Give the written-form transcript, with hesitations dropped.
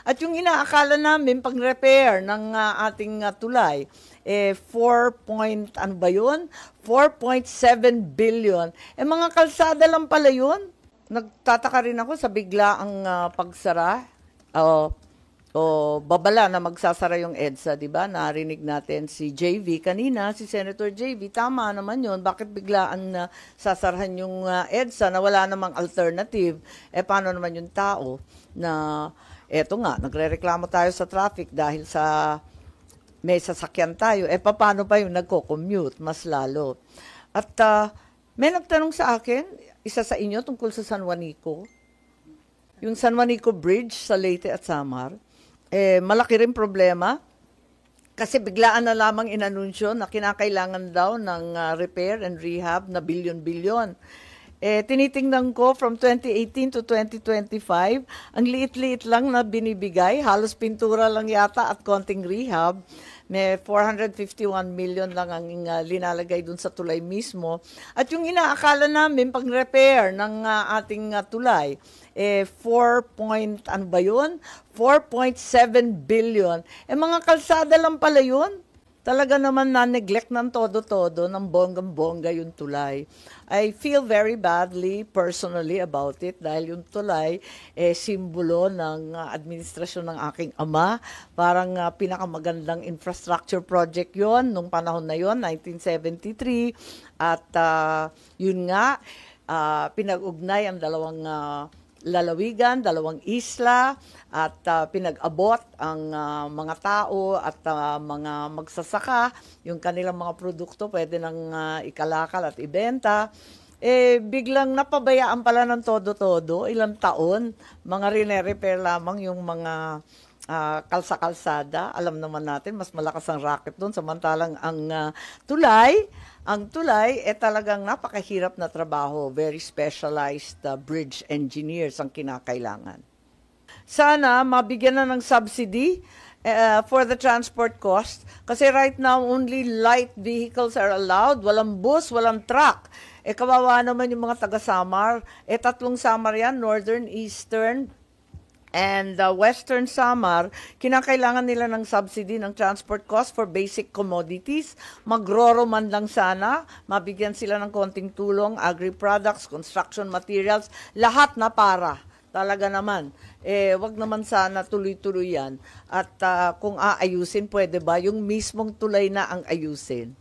At yung inaakala namin pang-repair ng ating tulay, 4 point, ano ba yun? 4.7 billion. Mga kalsada lang pala yun. Nagtataka rin ako sa biglaang pagsara. O babala na magsasara yung EDSA, di ba? Narinig natin si JV kanina, si Senator JV, tama naman yun. Bakit biglaan na sasarahan yung EDSA na wala namang alternative? Paano naman yung tao na, eto nga, nagre-reklamo tayo sa traffic dahil sa may sasakyan tayo. Paano pa yung nagko-commute? Mas lalo. At may nagtanong sa akin, isa sa inyo tungkol sa San Juanico. Yung San Juanico Bridge sa Leyte at Samar. Malaki rin problema kasi biglaan na lamang inanunsyo na kinakailangan daw ng repair and rehab na bilyon-bilyon. Tinitingnan ko from 2018 to 2025, ang liit-liit lang na binibigay, halos pintura lang yata at konting rehab. May 451 million lang ang linalagay dun sa tulay mismo. At yung inaakala namin pang-repair ng ating tulay, 4 point, ano ba yun? 4.7 billion. Mga kalsada lang pala yun. Talaga naman na-neglect ng todo-todo, ng bonggang-bongga yung tulay. I feel very badly personally about it dahil yung tulay simbolo ng administrasyon ng aking ama. Parang pinakamagandang infrastructure project yon nung panahon na yon, 1973. At yun nga, pinag-ugnay ang dalawang lalawigan, dalawang isla, at pinag-abot ang mga tao at mga magsasaka, yung kanilang mga produkto pwede nang ikalakal at ibenta. Biglang napabayaan pala ng todo-todo, ilang taon, mga rine-repair lamang yung mga kalsa-kalsada. Alam naman natin, mas malakas ang racket doon, samantalang ang tulay, talagang napakahirap na trabaho. Very specialized bridge engineers ang kinakailangan. Sana mabigyan na ng subsidy for the transport cost. Kasi right now, only light vehicles are allowed. Walang bus, walang truck. Kawawa naman yung mga taga-Samar. 3 Samar yan, Northern, Eastern, and Western Samar, kinakailangan nila ng subsidy ng transport cost for basic commodities. Magroro man lang sana, mabigyan sila ng konting tulong, agri-products, construction materials, lahat na para. Talaga naman. Wag naman sana tuloy-tuloy yan. At kung aayusin, pwede ba yung mismong tulay na ang ayusin?